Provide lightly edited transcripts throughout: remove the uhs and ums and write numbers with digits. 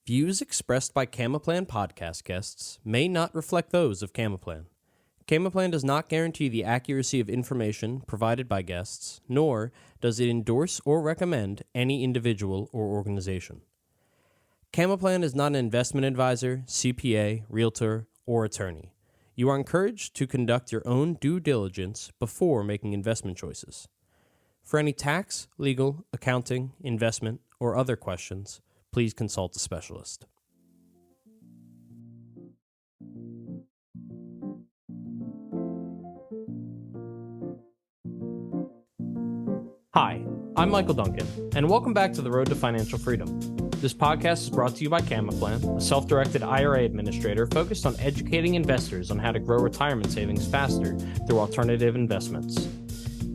Views expressed by Camaplan podcast guests may not reflect those of Camaplan. Camaplan does not guarantee the accuracy of information provided by guests, nor does it endorse or recommend any individual or organization. Camaplan is not an investment advisor, CPA, realtor, or attorney. You are encouraged to conduct your own due diligence before making investment choices. For any tax, legal, accounting, investment, or other questions, please consult a specialist. Hi, I'm Michael Duncan, and welcome back to The Road to Financial Freedom. This podcast is brought to you by Camaplan, a self-directed IRA administrator focused on educating investors on how to grow retirement savings faster through alternative investments.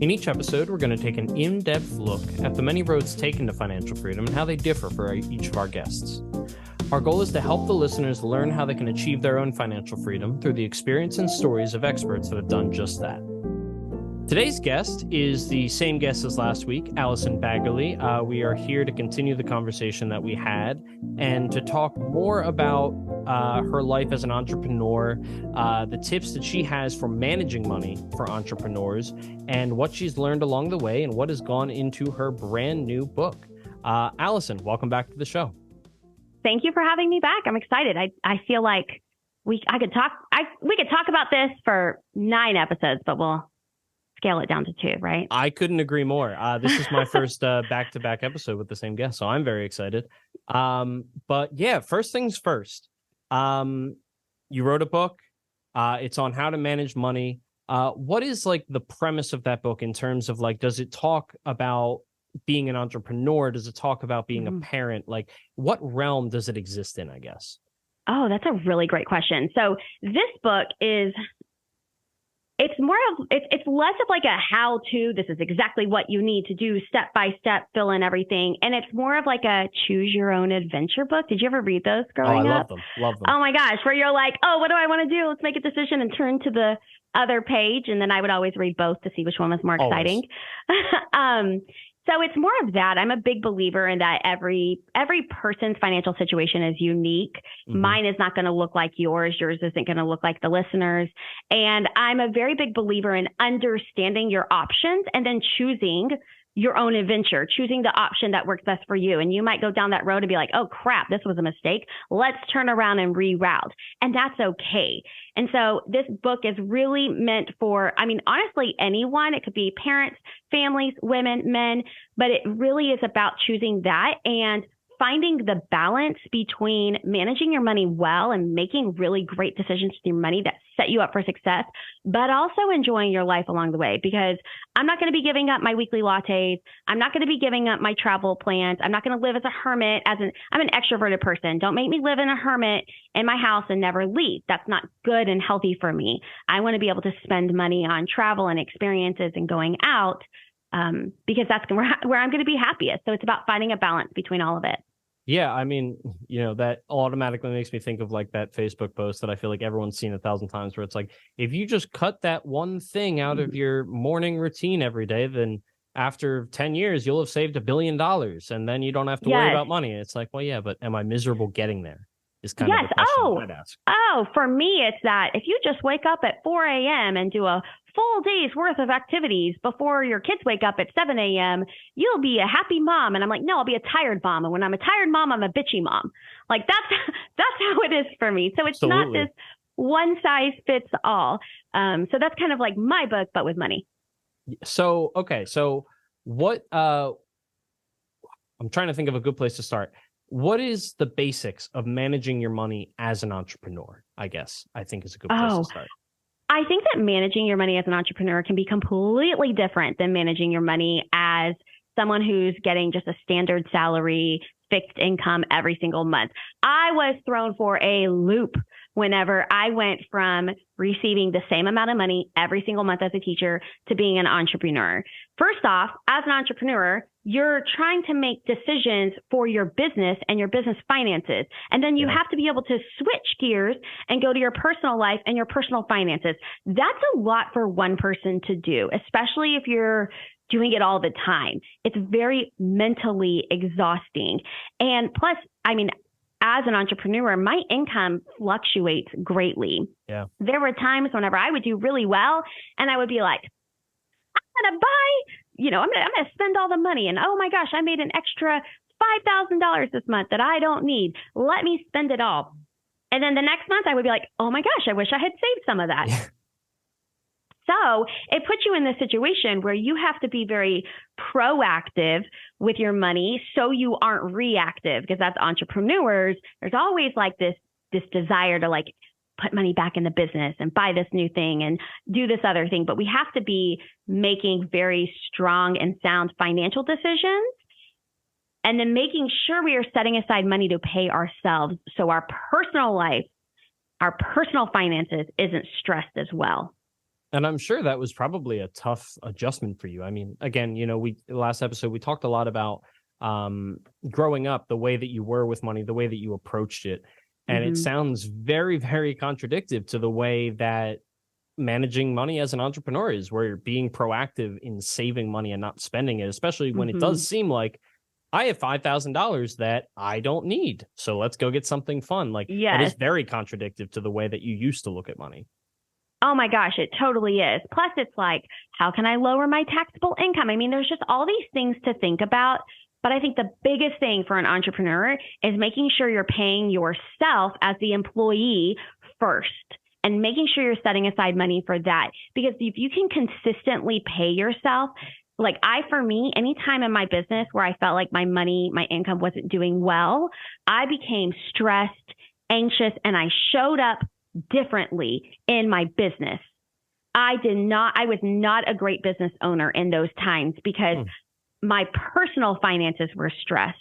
In each episode, we're going to take an in-depth look at the many roads taken to financial freedom and how they differ for each of our guests. Our goal is to help the listeners learn how they can achieve their own financial freedom through the experience and stories of experts that have done just that. Today's guest is the same guest as last week, Allison Baggerly. We are here to continue the conversation that we had and to talk more about her life as an entrepreneur, the tips that she has for managing money for entrepreneurs, and what she's learned along the way and what has gone into her brand new book. Allison, welcome back to the show. Thank you for having me back. I'm excited. I feel like we could talk about this for 9 episodes, but we'll scale it down to 2, right? I couldn't agree more. This is my first back-to-back episode with the same guest, so I'm very excited. But yeah, first things first. You wrote a book. It's on how to manage money. What is like the premise of that book in terms of like, does it talk about being an entrepreneur? Does it talk about being a parent? Like, what realm does it exist in, I guess? Oh, that's a really great question. So this book is... It's less of like a how-to, this is exactly what you need to do, step by step, fill in everything. And it's more of like a choose your own adventure book. Did you ever read those growing up? Love them. Oh my gosh, where you're like, oh, what do I want to do? Let's make a decision and turn to the other page. And then I would always read both to see which one was more exciting. So it's more of that. I'm a big believer in that every person's financial situation is unique. Mm-hmm. Mine is not going to look like yours. Yours isn't going to look like the listeners. And I'm a very big believer in understanding your options and then choosing your own adventure, choosing the option that works best for you. And you might go down that road and be like, oh crap, this was a mistake. Let's turn around and reroute. And that's okay. And so this book is really meant for, honestly, anyone. It could be parents, families, women, men, but it really is about choosing that and finding the balance between managing your money well and making really great decisions with your money that set you up for success, but also enjoying your life along the way. Because I'm not going to be giving up my weekly lattes. I'm not going to be giving up my travel plans. I'm not going to live as a hermit. I'm an extroverted person. Don't make me live in a hermit in my house and never leave. That's not good and healthy for me. I want to be able to spend money on travel and experiences and going out because that's where I'm going to be happiest. So it's about finding a balance between all of it. Yeah, that automatically makes me think of like that Facebook post that I feel like everyone's seen 1,000 times where it's like, if you just cut that one thing out of your morning routine every day, then after 10 years, you'll have saved $1 billion and then you don't have to worry about money. It's like, well, yeah, but am I miserable getting there? Is kind of the question I'd ask. For me, it's that if you just wake up at 4 a.m. and do a full day's worth of activities before your kids wake up at 7 a.m., you'll be a happy mom. And I'm like, no, I'll be a tired mom. And when I'm a tired mom, I'm a bitchy mom. Like that's how it is for me. So it's not this one size fits all. So that's kind of like my book, but with money. So, okay. So what, I'm trying to think of a good place to start. What is the basics of managing your money as an entrepreneur? I think is a good place to start. I think that managing your money as an entrepreneur can be completely different than managing your money as someone who's getting just a standard salary, fixed income every single month. I was thrown for a loop whenever I went from receiving the same amount of money every single month as a teacher to being an entrepreneur. First off, as an entrepreneur, you're trying to make decisions for your business and your business finances. And then you have to be able to switch gears and go to your personal life and your personal finances. That's a lot for one person to do, especially if you're doing it all the time. It's very mentally exhausting. And plus, as an entrepreneur, my income fluctuates greatly. Yeah. There were times whenever I would do really well and I would be like, I'm going to buy, I'm going to spend all the money. And oh my gosh, I made an extra $5,000 this month that I don't need. Let me spend it all. And then the next month I would be like, oh my gosh, I wish I had saved some of that. Yeah. So it puts you in this situation where you have to be very proactive with your money so you aren't reactive, because that's entrepreneurs. There's always like this desire to like put money back in the business and buy this new thing and do this other thing. But we have to be making very strong and sound financial decisions, and then making sure we are setting aside money to pay ourselves so our personal life, our personal finances isn't stressed as well. And I'm sure that was probably a tough adjustment for you. I mean, again, last episode, we talked a lot about growing up, the way that you were with money, the way that you approached it. And it sounds very, very contradictory to the way that managing money as an entrepreneur is, where you're being proactive in saving money and not spending it, especially when it does seem like I have $5,000 that I don't need. So let's go get something fun. Like, it is very contradictory to the way that you used to look at money. Oh my gosh, it totally is. Plus, it's like, how can I lower my taxable income? I mean, there's just all these things to think about. But I think the biggest thing for an entrepreneur is making sure you're paying yourself as the employee first, and making sure you're setting aside money for that. Because if you can consistently pay yourself, like for me, anytime in my business where I felt like my income wasn't doing well, I became stressed, anxious, and I showed up differently in my business. I was not a great business owner in those times because my personal finances were stressed.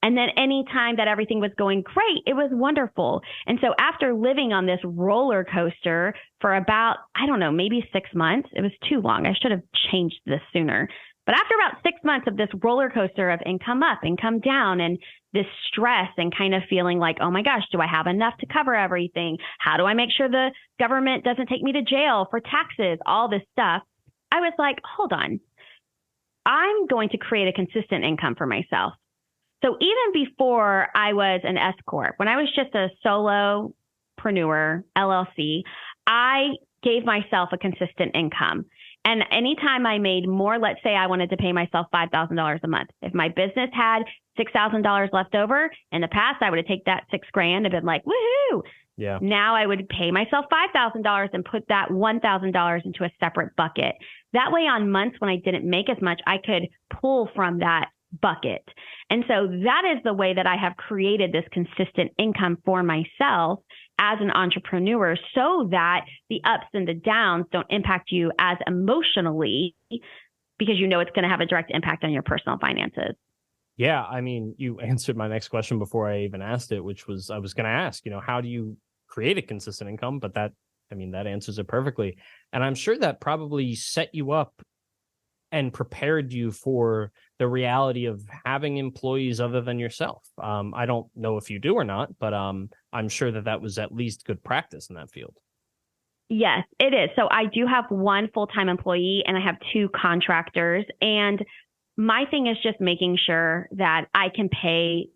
And then any time that everything was going great, it was wonderful. And so after living on this roller coaster for about, I don't know, maybe 6 months, it was too long. I should have changed this sooner. But after about 6 months of this roller coaster of income up, income down, and this stress and kind of feeling like, oh my gosh, do I have enough to cover everything? How do I make sure the government doesn't take me to jail for taxes? All this stuff. I was like, hold on. I'm going to create a consistent income for myself. So even before I was an S Corp, when I was just a solopreneur, LLC, I gave myself a consistent income. And anytime I made more, let's say I wanted to pay myself $5,000 a month. If my business had $6,000 left over in the past, I would have taken that $6,000 and been like, woohoo. Yeah. Now I would pay myself $5,000 and put that $1,000 into a separate bucket. That way on months when I didn't make as much, I could pull from that bucket. And so that is the way that I have created this consistent income for myself as an entrepreneur, so that the ups and the downs don't impact you as emotionally, because it's going to have a direct impact on your personal finances. Yeah. I mean, you answered my next question before I even asked it, which was, I was going to ask, how do you create a consistent income? But that answers it perfectly. And I'm sure that probably set you up and prepared you for the reality of having employees other than yourself. I don't know if you do or not, but I'm sure that was at least good practice in that field. Yes, it is. So I do have one full-time employee and I have 2 contractors. And my thing is just making sure that I can pay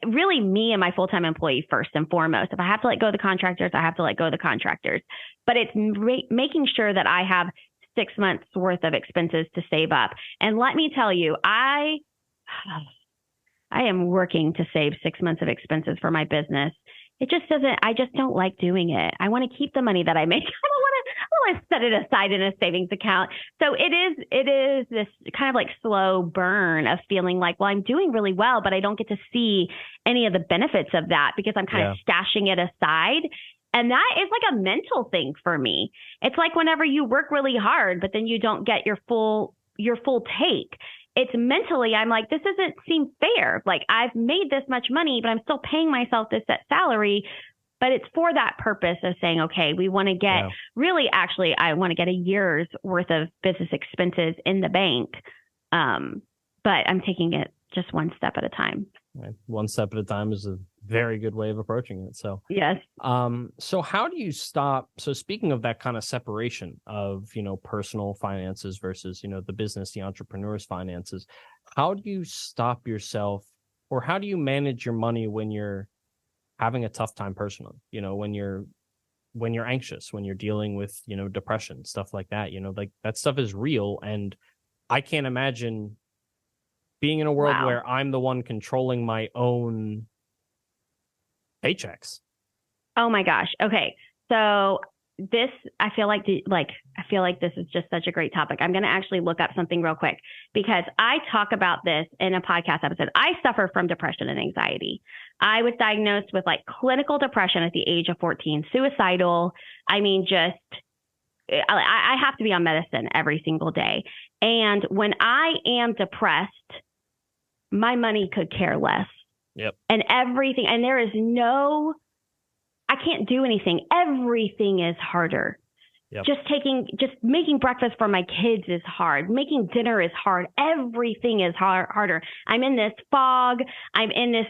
really me and my full-time employee first and foremost. If I have to let go of the contractors, I have to let go of the contractors. But it's making sure that I have 6 months worth of expenses to save up. And let me tell you, I am working to save 6 months of expenses for my business. I just don't like doing it. I want to keep the money that I make. I want to set it aside in a savings account. So it is this kind of like slow burn of feeling like, well, I'm doing really well, but I don't get to see any of the benefits of that because I'm kind of stashing it aside. And that is like a mental thing for me. It's like whenever you work really hard, but then you don't get your full take. It's mentally, I'm like, this doesn't seem fair. Like I've made this much money, but I'm still paying myself this set salary. But it's for that purpose of saying, okay, we want to get I want to get a year's worth of business expenses in the bank. But I'm taking it just one step at a time. Right. One step at a time is a very good way of approaching it. So, yes. So how do you stop? So speaking of that kind of separation of, personal finances versus, the business, the entrepreneur's finances, how do you stop yourself, or how do you manage your money when you're having a tough time personally, when you're anxious, when you're dealing with, depression, stuff like that, like that stuff is real. And I can't imagine being in a world where I'm the one controlling my own paychecks. Oh my gosh. Okay. So I feel like this is just such a great topic. I'm going to actually look up something real quick because I talk about this in a podcast episode. I suffer from depression and anxiety. I was diagnosed with like clinical depression at the age of 14, suicidal. I mean, I have to be on medicine every single day. And when I am depressed, my money could care less. Yep. And everything, and I can't do anything. Everything is harder. Yep. Just making breakfast for my kids is hard. Making dinner is hard. Everything is harder. I'm in this fog. I'm in this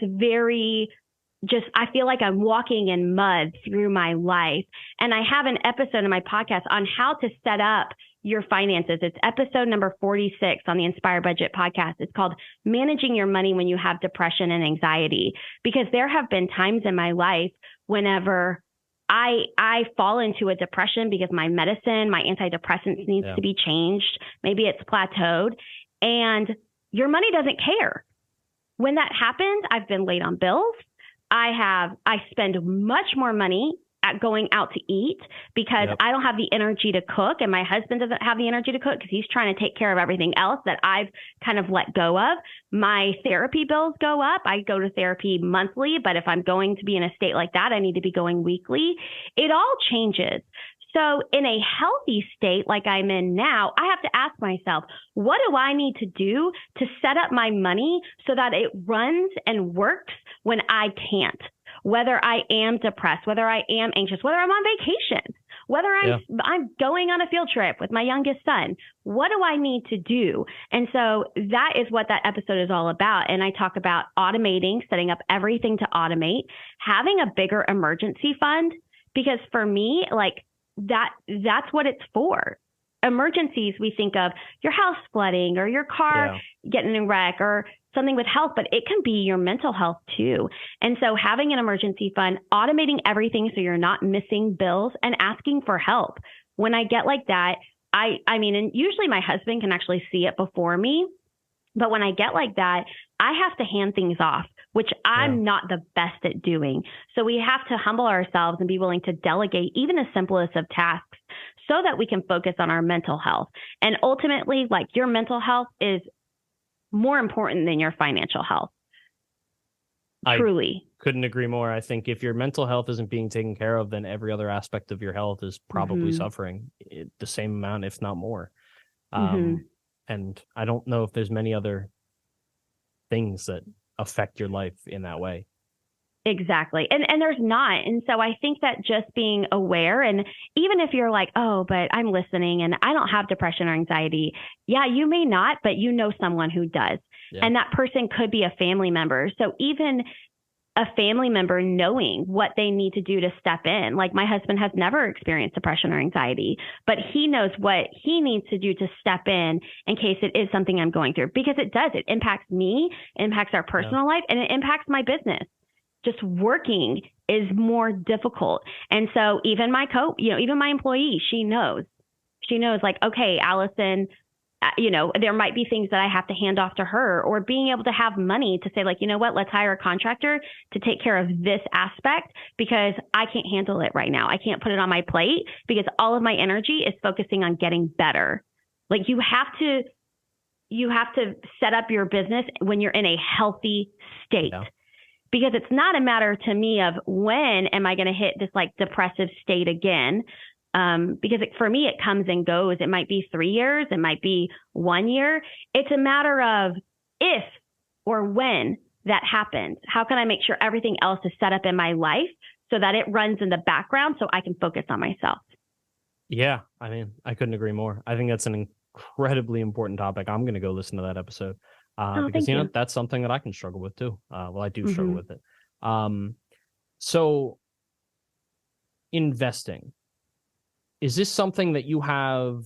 I feel like I'm walking in mud through my life. And I have an episode in my podcast on how to set up your finances. It's episode number 46 on the Inspire Budget podcast. It's called Managing Your Money When You Have Depression and Anxiety, because there have been times in my life whenever I fall into a depression because my medicine, my antidepressants needs to be changed. Maybe it's plateaued and your money doesn't care. When that happens, I've been late on bills. I spend much more money at going out to eat because I don't have the energy to cook, and my husband doesn't have the energy to cook because he's trying to take care of everything else that I've kind of let go of. My therapy bills go up. I go to therapy monthly, but if I'm going to be in a state like that, I need to be going weekly. It all changes. So in a healthy state like I'm in now, I have to ask myself, what do I need to do to set up my money so that it runs and works when I can't? Whether I am depressed, whether I am anxious, whether I'm on vacation, whether I'm going on a field trip with my youngest son, what do I need to do? And so that is what that episode is all about. And I talk about automating, setting up everything to automate, having a bigger emergency fund, because for me, like that's what it's for. Emergencies, we think of your house flooding or your car getting in a wreck or something with health, but it can be your mental health too. And so having an emergency fund, automating everything so you're not missing bills, and asking for help. When I get like that, I mean, and usually my husband can actually see it before me, but when I get like that, I have to hand things off, which I'm not the best at doing. So we have to humble ourselves and be willing to delegate even the simplest of tasks so that we can focus on our mental health. And ultimately, like, your mental health is more important than your financial health. Truly. Couldn't agree more. I think if your mental health isn't being taken care of, then every other aspect of your health is probably suffering the same amount, if not more. And I don't know if there's many other things that affect your life in that way. Exactly. And there's not. And so I think that just being aware, and even if you're like, oh, but I'm listening and I don't have depression or anxiety. Yeah, you may not, but you know someone who does. Yeah. And that person could be a family member. So even a family member knowing what they need to do to step in. Like, my husband has never experienced depression or anxiety, but he knows what he needs to do to step in case it is something I'm going through, because it does. It impacts me, impacts our personal life, and it impacts my business. Just working is more difficult. And so even even my employee, she knows like, okay, Allison, there might be things that I have to hand off to her, or being able to have money to say, like, you know what, let's hire a contractor to take care of this aspect because I can't handle it right now. I can't put it on my plate because all of my energy is focusing on getting better. Like, you have to set up your business when you're in a healthy state. Yeah. Because it's not a matter to me of when am I going to hit this like depressive state again. Because for me, it comes and goes. It might be 3 years. It might be 1 year. It's a matter of if or when that happens. How can I make sure everything else is set up in my life so that it runs in the background so I can focus on myself? Yeah. I mean, I couldn't agree more. I think that's an incredibly important topic. I'm going to go listen to that episode. Because that's something that I can struggle with too. I do struggle with it. So investing, is this something that you have,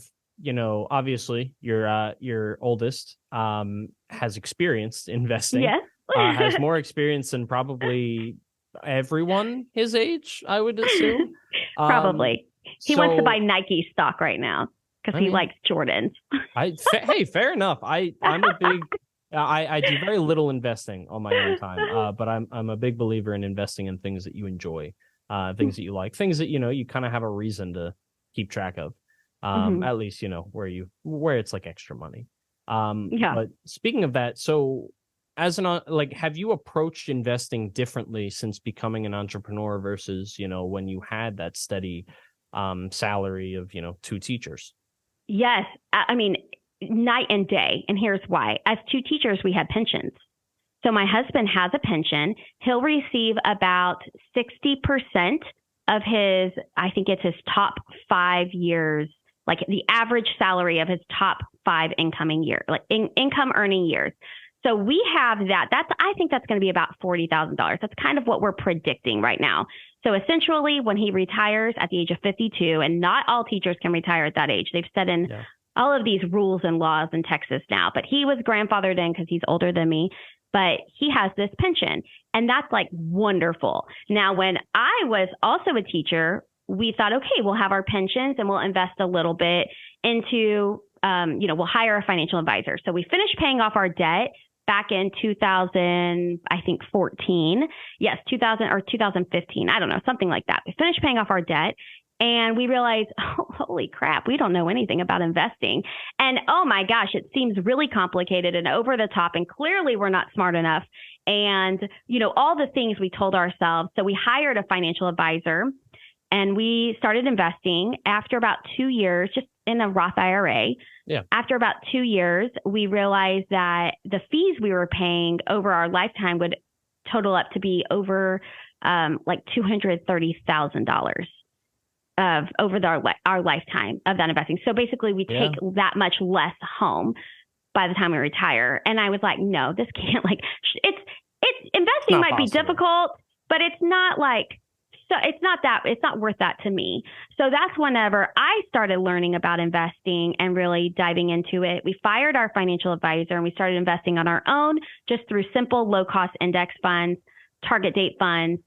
obviously your oldest has experienced investing, has more experience than probably everyone his age, I would assume. Probably. He wants to buy Nike stock right now because he likes Jordans. Hey, fair enough. I'm a big. I do very little investing on my own time, but I'm a big believer in investing in things that you enjoy, things that you like, things that you kind of have a reason to keep track of. At least where it's like extra money. But speaking of that, so as have you approached investing differently since becoming an entrepreneur versus when you had that steady salary of 2 teachers? Yes, I mean night and day, and here's why. As 2 teachers, we had pensions. So my husband has a pension. He'll receive about 60% of his, I think it's his top 5 years, like the average salary of his top 5 income earning years. So we have that. I think that's going to be about $40,000. That's kind of what we're predicting right now. So essentially, when he retires at the age of 52, and not all teachers can retire at that age. They've set in all of these rules and laws in Texas now, but he was grandfathered in because he's older than me. But he has this pension, and that's like wonderful. Now, when I was also a teacher, we thought, okay, we'll have our pensions and we'll invest a little bit into, we'll hire a financial advisor. So we finished paying off our debt back in 2014. Yes, 2000 or 2015. I don't know, something like that. We finished paying off our debt. And we realized, oh, holy crap, we don't know anything about investing. And oh my gosh, it seems really complicated and over the top. And clearly we're not smart enough. And, all the things we told ourselves. So we hired a financial advisor and we started investing after about 2 years, just in a Roth IRA. Yeah. After about 2 years, we realized that the fees we were paying over our lifetime would total up to be over like $230,000. Over our lifetime of that investing. So basically we take that much less home by the time we retire. And I was like, no, this can't it's investing might be difficult, but it's not it's not worth that to me. So that's whenever I started learning about investing and really diving into it. We fired our financial advisor and we started investing on our own, just through simple low cost index funds, target date funds,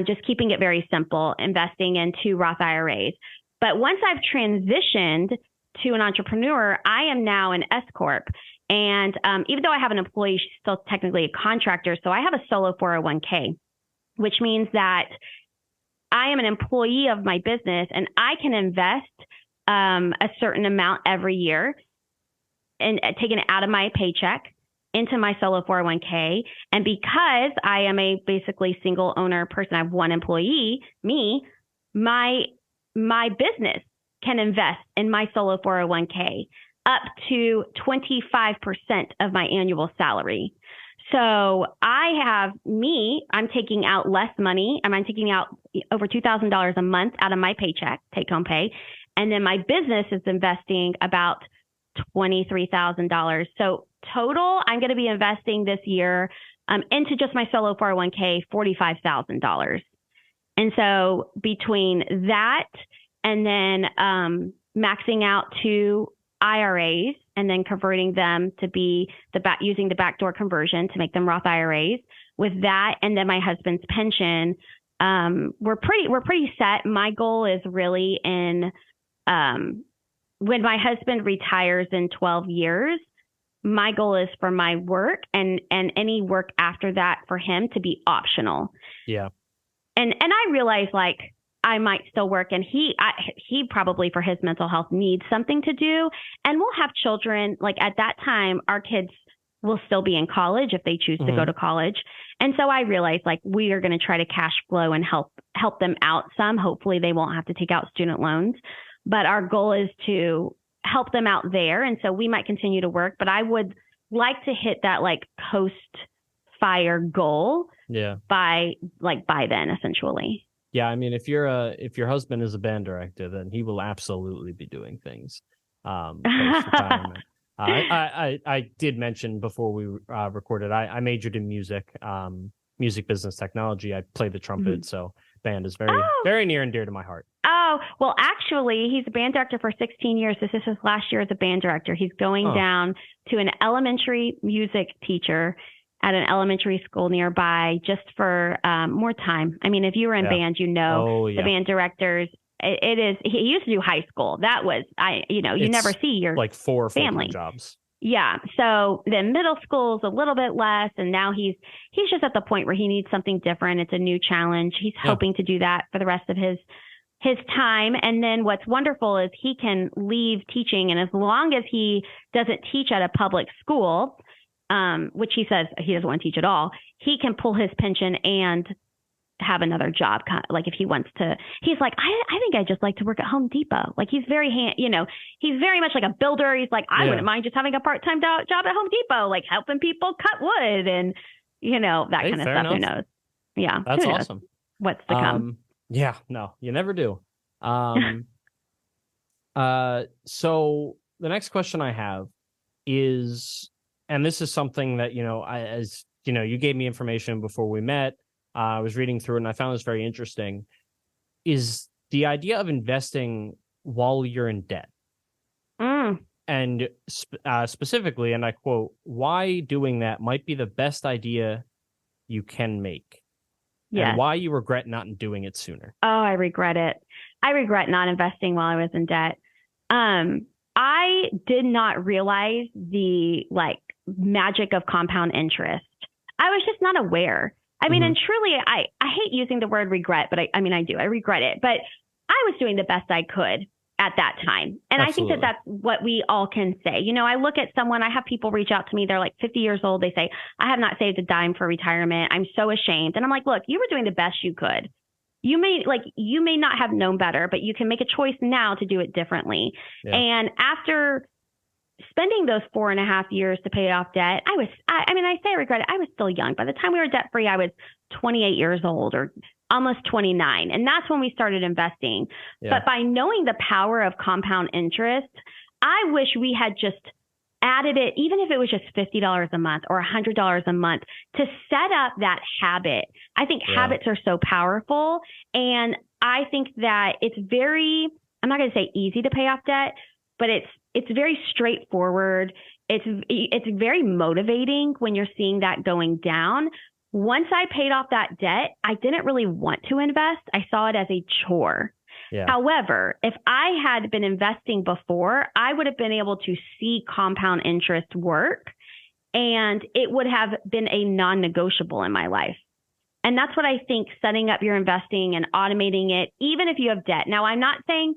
just keeping it very simple, investing in 2 Roth IRAs. But once I've transitioned to an entrepreneur, I am now an S Corp. And even though I have an employee, she's still technically a contractor. So I have a solo 401k, which means that I am an employee of my business and I can invest a certain amount every year and taking it out of my paycheck into my solo 401k. And because I am a basically single owner person, I have 1 employee, my business can invest in my solo 401k up to 25% of my annual salary. So I'm taking out less money. I'm taking out over $2,000 a month out of my paycheck, take home pay. And then my business is investing about $23,000. So total, I'm going to be investing this year into just my solo 401k, $45,000. And so between that and then maxing out 2 IRAs and then converting them to be using the backdoor conversion to make them Roth IRAs, with that and then my husband's pension, we're pretty set. My goal is really in when my husband retires in 12 years, my goal is for my work and any work after that for him to be optional. Yeah. And I realize I might still work and he probably for his mental health needs something to do. And we'll have children at that time, our kids will still be in college if they choose to go to college. And so I realize we are going to try to cash flow and help them out some. Hopefully they won't have to take out student loans, but our goal is to help them out there. And so we might continue to work, but I would like to hit that post fire goal by then essentially. Yeah. I mean, if your husband is a band director, then he will absolutely be doing things. Post-retirement. I did mention before we recorded, I majored in music business technology. I play the trumpet. So band is very near and dear to my heart. Oh, well, actually, he's a band director for 16 years. This is his last year as a band director. He's going down to an elementary music teacher at an elementary school nearby just for more time. I mean, if you were in band, you know, the band directors, it is, he used to do high school. That was, you never see your like 4 family jobs. Yeah. So then middle school is a little bit less. And now he's just at the point where he needs something different. It's a new challenge. He's hoping to do that for the rest of his time. And then what's wonderful is he can leave teaching. And as long as he doesn't teach at a public school, which he says he doesn't want to teach at all, he can pull his pension and have another job. Like if he wants to, he's like, I think I'd just like to work at Home Depot. Like he's very, he's very much like a builder. He's like, I wouldn't mind just having a part-time job at Home Depot, like helping people cut wood and, that kind of stuff. Enough. Who knows? Yeah. That's awesome. What's to come. Yeah, no, you never do. So the next question I have is, and this is something that, you gave me information before we met. I was reading through it and I found this very interesting, is the idea of investing while you're in debt. And specifically, and I quote, why doing that might be the best idea you can make. Yeah. And why you regret not doing it sooner. Oh, I regret it. I regret not investing while I was in debt. I did not realize the magic of compound interest. I was just not aware. I mean, and truly, I hate using the word regret, but I do. I regret it. But I was doing the best I could at that time. And Absolutely. I think that that's what we all can say. I look at someone, I have people reach out to me. They're like 50 years old. They say, I have not saved a dime for retirement. I'm so ashamed. And I'm like, look, you were doing the best you could. You may not have known better, but you can make a choice now to do it differently. Yeah. And after spending those 4.5 years to pay off debt, I say I regret it. I was still young. By the time we were debt free, I was 28 years old or almost 29. And that's when we started investing. Yeah. But by knowing the power of compound interest, I wish we had just added it, even if it was just $50 a month or $100 a month, to set up that habit. I think habits are so powerful. And I think that it's very, I'm not going to say easy to pay off debt, but it's very straightforward. It's very motivating when you're seeing that going down. Once I paid off that debt, I didn't really want to invest. I saw it as a chore. Yeah. However, if I had been investing before, I would have been able to see compound interest work, and it would have been a non-negotiable in my life. And that's what I think, setting up your investing and automating it, even if you have debt. Now, I'm saying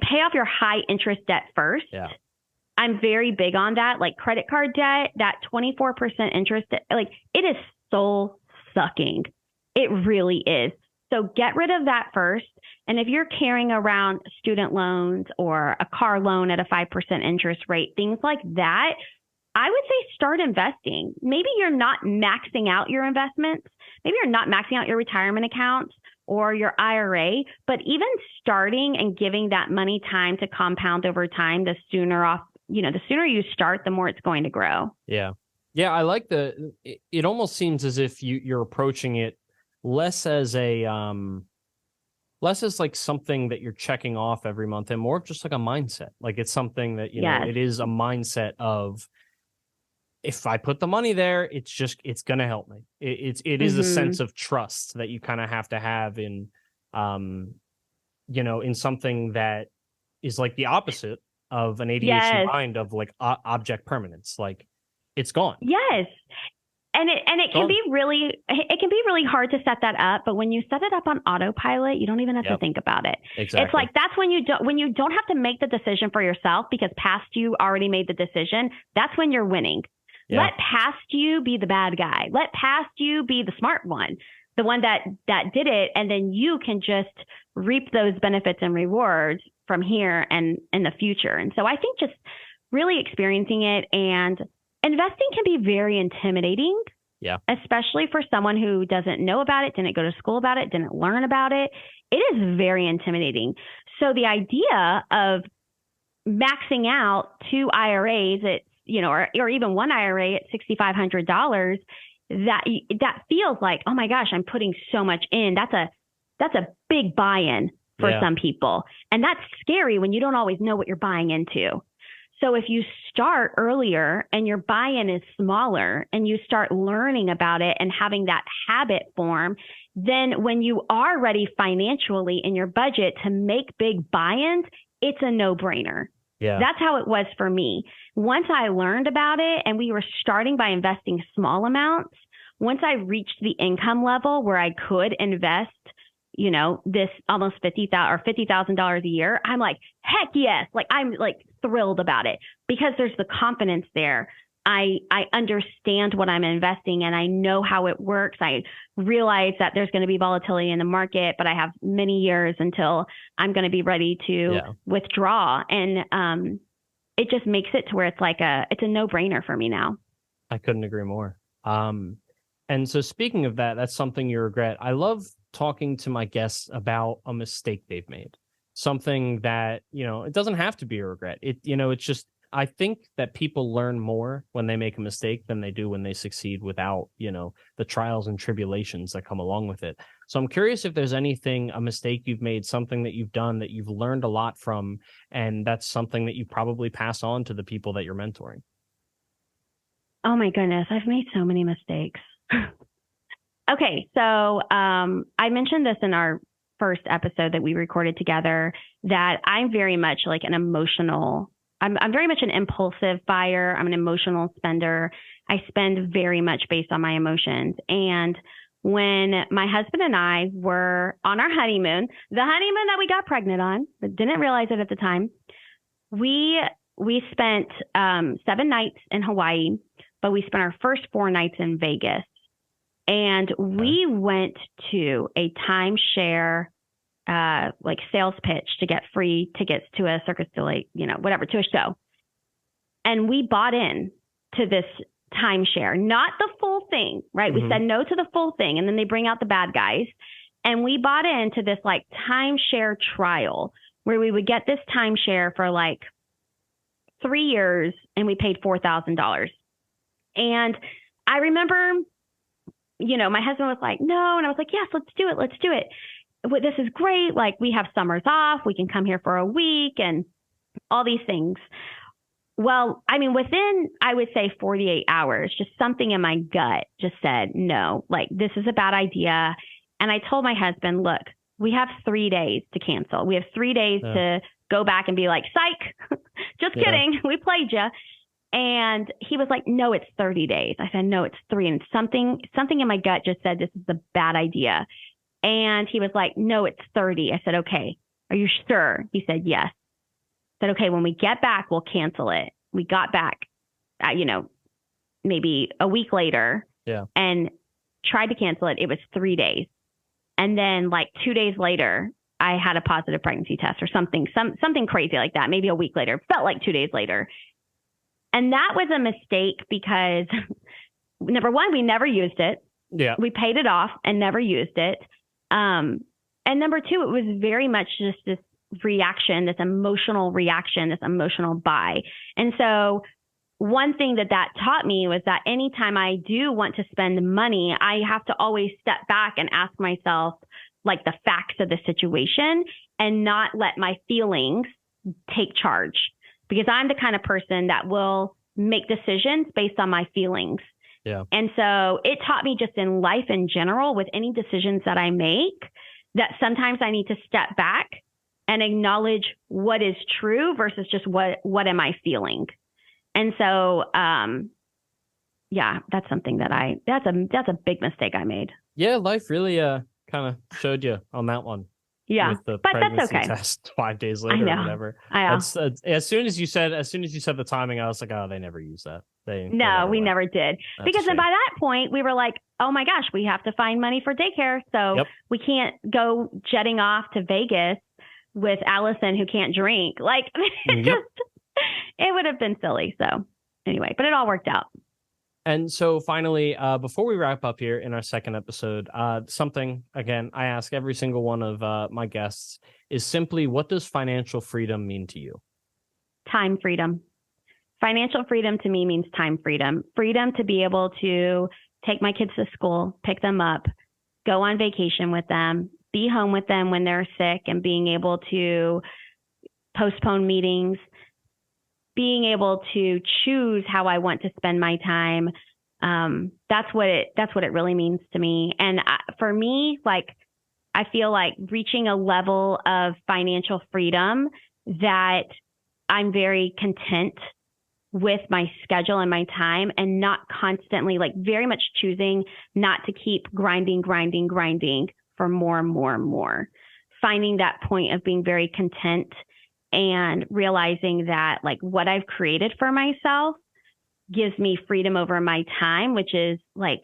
pay off your high interest debt first. Yeah. I'm very big on that. Like credit card debt, that 24% interest, it is soul sucking. It really is. So get rid of that first. And if you're carrying around student loans or a car loan at a 5% interest rate, things like that, I would say start investing. Maybe you're not maxing out your investments. Maybe you're not maxing out your retirement accounts or your IRA, but even starting and giving that money time to compound over time, the sooner you start, the more it's going to grow. Yeah. Yeah. I like it almost seems as if you're approaching it less as like something that you're checking off every month and more of just like a mindset. Like it's something that, it is a mindset of, if I put the money there, it's going to help me. It is a sense of trust that you kind of have in, in something that is like the opposite of an ADHD mind of like object permanence. Like it's gone. Yes. And it can be really hard to set that up, but when you set it up on autopilot, you don't even have to think about it. Exactly. It's like that's when you don't have to make the decision for yourself because past you already made the decision. That's when you're winning. Yeah. Let past you be the bad guy. Let past you be the smart one, the one that did it, and then you can just reap those benefits and rewards from here and in the future. And so I think just really experiencing it, and investing can be very intimidating. Yeah. Especially for someone who doesn't know about it, didn't go to school about it, didn't learn about it. It is very intimidating. So the idea of maxing out 2 IRAs at, or even 1 IRA at $6,500, that feels like, oh my gosh, I'm putting so much in. That's a big buy-in for some people. And that's scary when you don't always know what you're buying into. So if you start earlier and your buy-in is smaller and you start learning about it and having that habit form, then when you are ready financially in your budget to make big buy-ins, it's a no-brainer. Yeah. That's how it was for me. Once I learned about it and we were starting by investing small amounts, once I reached the income level where I could invest, this almost $50,000 a year, I'm like, heck yes. Like, I'm like thrilled about it because there's the confidence there. I understand what I'm investing and I know how it works. I realize that there's going to be volatility in the market, but I have many years until I'm going to be ready to withdraw. And it just makes it to where it's a no-brainer for me now. I couldn't agree more. And so speaking of that, that's something you regret. I love talking to my guests about a mistake they've made, something that, it doesn't have to be a regret. It's just, I think that people learn more when they make a mistake than they do when they succeed without, the trials and tribulations that come along with it. So I'm curious if there's a mistake you've made, something that you've done that you've learned a lot from, and that's something that you probably pass on to the people that you're mentoring. Oh my goodness, I've made so many mistakes. Okay, so I mentioned this in our first episode that we recorded together, that I'm very much like an emotional, I'm very much an impulsive buyer. I'm an emotional spender. I spend very much based on my emotions. And when my husband and I were on our honeymoon, the honeymoon that we got pregnant on, but didn't realize it at the time, we spent 7 nights in Hawaii, but we spent our first 4 nights in Vegas. And we went to a timeshare sales pitch to get free tickets to a Circus du Soleil, to a show. And we bought in to this timeshare, not the full thing, right? Mm-hmm. We said no to the full thing. And then they bring out the bad guys. And we bought into this like timeshare trial where we would get this timeshare for like 3 years and we paid $4,000. And I remember, my husband was like, no. And I was like, yes, let's do it. Let's do it. This is great. Like, we have summers off. We can come here for a week and all these things. Well, I mean, within, I would say 48 hours, just something in my gut just said, no, like, this is a bad idea. And I told my husband, look, we have 3 days to cancel. We have 3 days to go back and be like, psych, just kidding. We played you. And he was like, no, it's 30 days. I said, no, it's 3. And something in my gut just said, this is a bad idea. And he was like, no, it's 30. I said, okay, are you sure? He said, yes. I said, okay, when we get back, we'll cancel it. We got back, maybe a week later and tried to cancel it. It was 3 days. And then like 2 days later, I had a positive pregnancy test or something crazy like that. Maybe a week later, felt like 2 days later. And that was a mistake because number one, we never used it. Yeah. We paid it off and never used it. And number two, it was very much just this reaction, this emotional reaction, this emotional buy. And so one thing that taught me was that anytime I do want to spend money, I have to always step back and ask myself like the facts of the situation and not let my feelings take charge. Because I'm the kind of person that will make decisions based on my feelings. Yeah. And so it taught me just in life in general, with any decisions that I make, that sometimes I need to step back and acknowledge what is true versus just what am I feeling. And so, that's something that's a big mistake I made. Yeah. Life really kind of showed you on that one. Yeah, with the but pregnancy that's okay. test 5 days later or whatever. I know. As soon as you said the timing, I was like, oh, they never use that. We never did. Because then by that point, we were like, oh my gosh, we have to find money for daycare. So we can't go jetting off to Vegas with Allison who can't drink. Like, it would have been silly. So anyway, but it all worked out. And so finally, before we wrap up here in our second episode, something, again, I ask every single one of my guests is simply, what does financial freedom mean to you? Time freedom. Financial freedom to me means time freedom. Freedom to be able to take my kids to school, pick them up, go on vacation with them, be home with them when they're sick, and being able to postpone meetings, being able to choose how I want to spend my time, that's what it really means to me. And for me, like, I feel like reaching a level of financial freedom that I'm very content with my schedule and my time, and not constantly, like, very much choosing not to keep grinding for more and more and more. Finding that point of being very content and realizing that, like, what I've created for myself gives me freedom over my time, which is like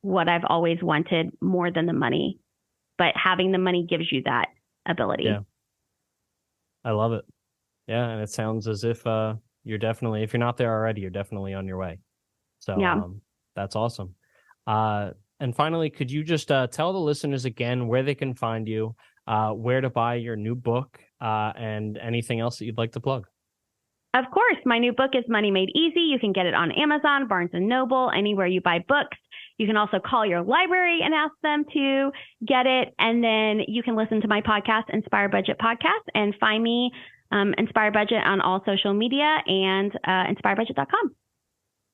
what I've always wanted more than the money. But having the money gives you that ability. Yeah. I love it. Yeah. And it sounds as if you're definitely, if you're not there already, you're definitely on your way. So that's awesome. And finally, could you just tell the listeners again where they can find you, where to buy your new book, and anything else that you'd like to plug? Of course. My new book is Money Made Easy. You can get it on Amazon, Barnes & Noble, anywhere you buy books. You can also call your library and ask them to get it. And then you can listen to my podcast, Inspire Budget Podcast, and find me, Inspire Budget, on all social media, and inspirebudget.com.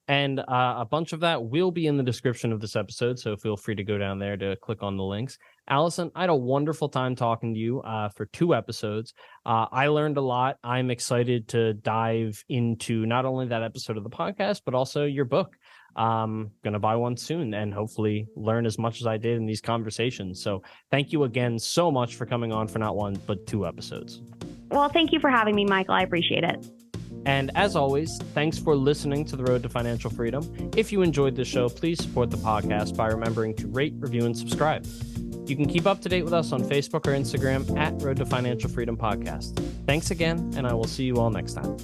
And a bunch of that will be in the description of this episode, so feel free to go down there to click on the links. Allison, I had a wonderful time talking to you for 2 episodes. I learned a lot. I'm excited to dive into not only that episode of the podcast, but also your book. I'm going to buy one soon and hopefully learn as much as I did in these conversations. So thank you again so much for coming on for not 1, but 2 episodes. Well, thank you for having me, Michael. I appreciate it. And as always, thanks for listening to The Road to Financial Freedom. If you enjoyed the show, please support the podcast by remembering to rate, review, and subscribe. You can keep up to date with us on Facebook or Instagram at Road to Financial Freedom Podcast. Thanks again, and I will see you all next time.